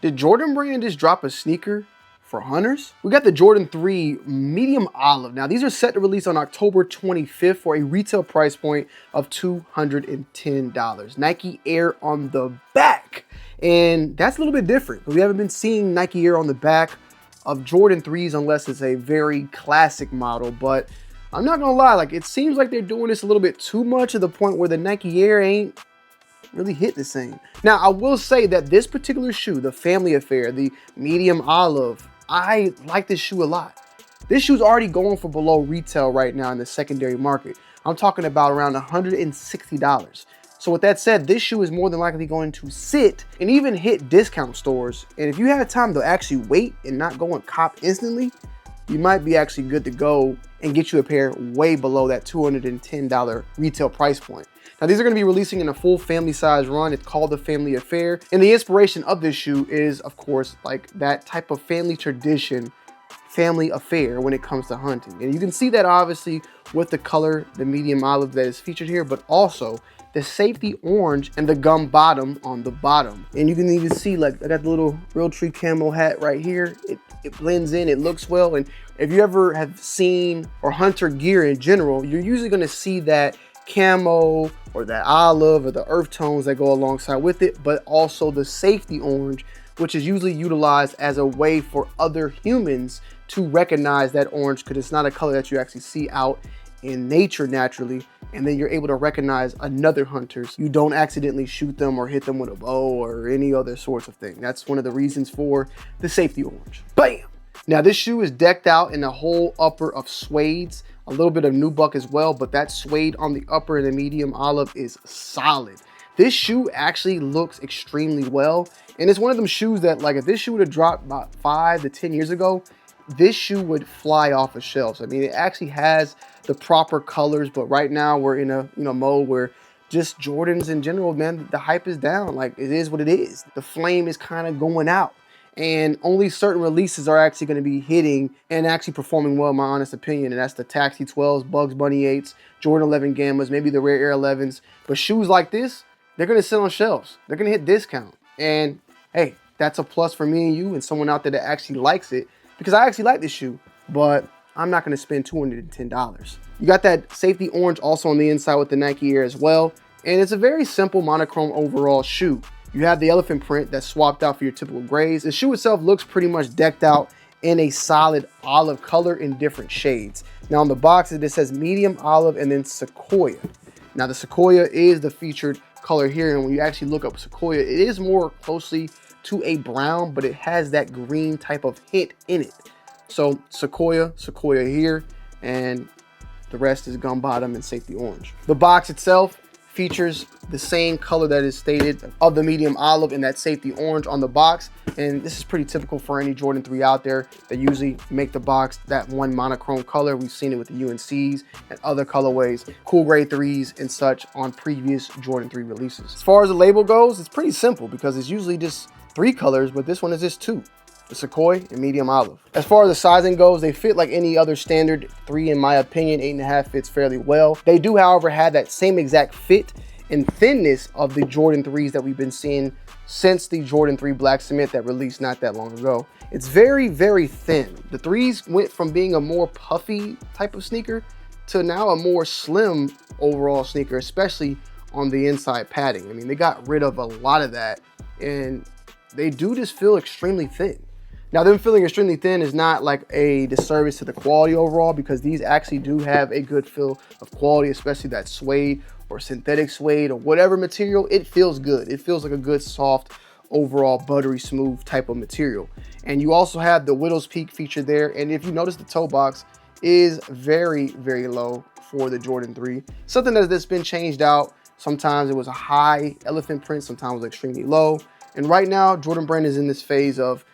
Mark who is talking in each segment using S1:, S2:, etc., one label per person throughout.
S1: Did Jordan Brand just drop a sneaker for hunters? We got the Jordan 3 medium olive. Now these are set to release on October 25th for a retail price point of $210. Nike Air on the back. And that's a little bit different. We haven't been seeing Nike Air on the back of Jordan 3s unless it's a very classic model. But I'm not gonna lie, like it seems like they're doing this a little bit too much to the point where the Nike Air ain't really hit the same. Now, I will say that this particular shoe, the Family Affair, the medium olive, I like this shoe a lot. This shoe's already going for below retail right now in the secondary market. I'm talking about around $160. So with that said, this shoe is more than likely going to sit and even hit discount stores. And if you have time to actually wait and not go and cop instantly, you might be actually good to go and get you a pair way below that $210 retail price point. Now these are going to be releasing in a full family size run. It's called the Family Affair. And the inspiration of this shoe is, of course, like that type of family tradition, family affair when it comes to hunting. And you can see that obviously with the color, the medium olive that is featured here, but also the safety orange and the gum bottom on the bottom. And you can even see, like, I got the little Realtree camo hat right here. It blends in, it looks well. And if you ever have seen or hunter gear in general, you're usually going to see that camo or that olive or the earth tones that go alongside with it, but also the safety orange, which is usually utilized as a way for other humans to recognize that orange, because it's not a color that you actually see out in nature naturally, and then you're able to recognize another hunters. You don't accidentally shoot them or hit them with a bow or any other sorts of thing. That's one of the reasons for the safety orange. Bam! Now this shoe is decked out in the whole upper of suedes, a little bit of nubuck as well, but that suede on the upper and the medium olive is solid. This shoe actually looks extremely well, and it's one of them shoes that, like, if this shoe would have dropped about 5 to 10 years ago, this shoe would fly off the shelves. I mean, it actually has the proper colors, but right now we're in a mode where just Jordans in general, man, the hype is down. Like, it is what it is. The flame is kind of going out, and only certain releases are actually going to be hitting and actually performing well, in my honest opinion. And that's the Taxi 12s, Bugs Bunny 8s, Jordan 11 Gammas, maybe the Rare Air 11s. But shoes like this, they're going to sit on shelves. They're going to hit discount. And hey, that's a plus for me and you and someone out there that actually likes it, because I actually like this shoe, but I'm not going to spend $210. You got that safety orange also on the inside with the Nike Air as well. And it's a very simple monochrome overall shoe. You have the elephant print that's swapped out for your typical grays. The shoe itself looks pretty much decked out in a solid olive color in different shades. Now on the box, it says medium olive and then sequoia. Now the sequoia is the featured color here, and when you actually look up sequoia, it is more closely to a brown, but it has that green type of hint in it. So sequoia here, and the rest is gum bottom and safety orange. The box itself features the same color that is stated of the medium olive and that safety orange on the box. And this is pretty typical for any Jordan 3 out there that usually make the box that one monochrome color. We've seen it with the UNCs and other colorways, cool grade 3s and such on previous Jordan 3 releases. As far as the label goes, it's pretty simple because it's usually just 3 colors, but this one is just 2. The sequoia and medium olive. As far as the sizing goes, they fit like any other standard 3 in my opinion. 8.5 fits fairly well. They do, however, have that same exact fit and thinness of the Jordan 3s that we've been seeing since the Jordan 3 Black Cement that released not that long ago. It's very, very thin. The 3s went from being a more puffy type of sneaker to now a more slim overall sneaker, especially on the inside padding. I mean, they got rid of a lot of that, and they do just feel extremely thin. Now, them feeling extremely thin is not like a disservice to the quality overall, because these actually do have a good feel of quality, especially that suede or synthetic suede or whatever material. It feels good. It feels like a good, soft, overall buttery smooth type of material. And you also have the Widow's Peak feature there. And if you notice, the toe box is very, very low for the Jordan 3. Something that's been changed out. Sometimes it was a high elephant print, sometimes it was extremely low. And right now, Jordan Brand is in this phase of,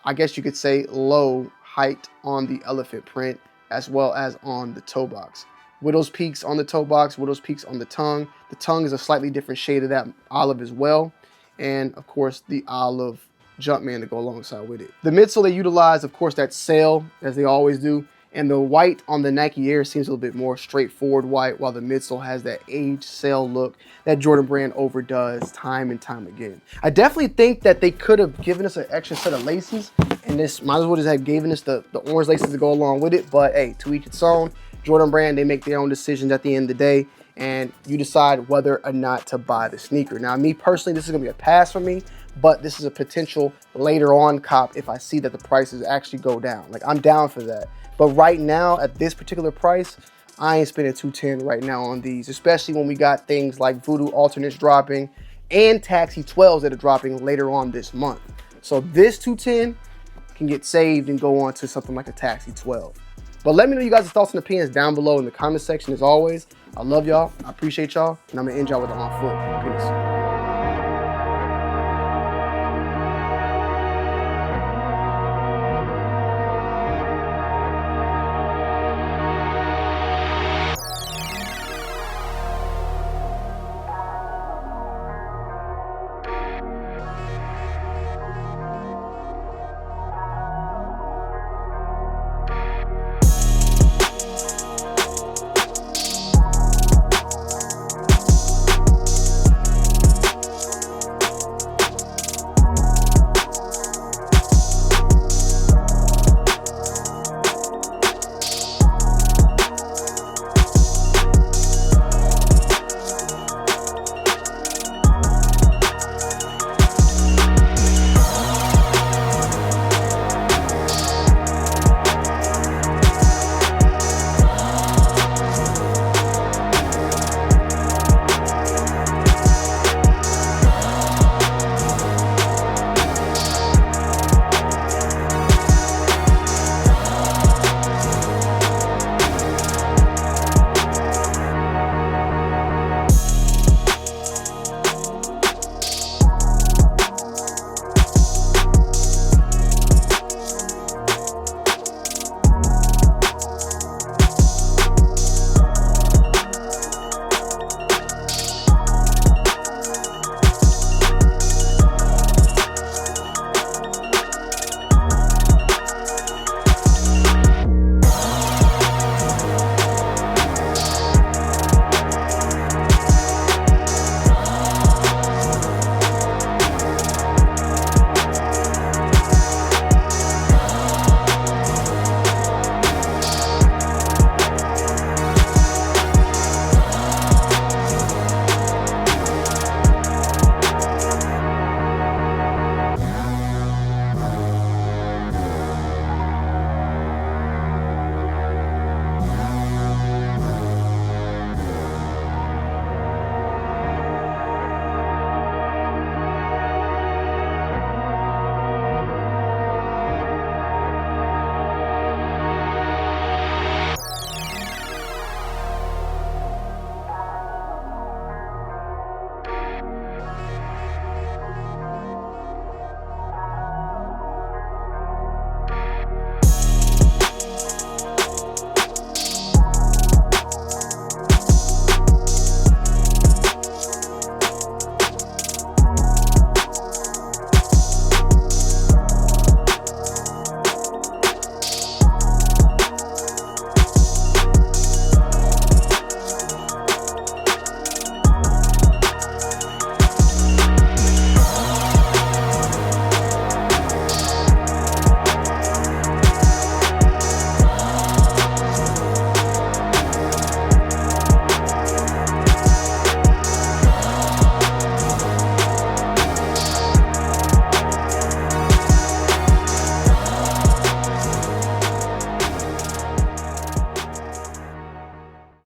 S1: I guess you could say, low height on the elephant print as well as on the toe box. Widow's Peaks on the toe box, Widow's Peaks on the tongue. The tongue is a slightly different shade of that olive as well. And of course, the olive Jumpman to go alongside with it. The midsole they utilize, of course, that sail, as they always do. And the white on the Nike Air seems a little bit more straightforward white, while the midsole has that aged sail look that Jordan Brand overdoes time and time again. I definitely think that they could have given us an extra set of laces, and this might as well just have given us the orange laces to go along with it. But hey, to each its own. Jordan Brand, they make their own decisions at the end of the day, and you decide whether or not to buy the sneaker. Now, me personally, this is gonna be a pass for me, but this is a potential later on cop if I see that the prices actually go down. Like, I'm down for that. But right now, at this particular price, I ain't spending $210 right now on these, especially when we got things like Voodoo alternates dropping and Taxi 12s that are dropping later on this month. So this $210 can get saved and go on to something like a Taxi 12. But let me know you guys' thoughts and opinions down below in the comment section. As always, I love y'all, I appreciate y'all, and I'm gonna end y'all with a on foot. Peace.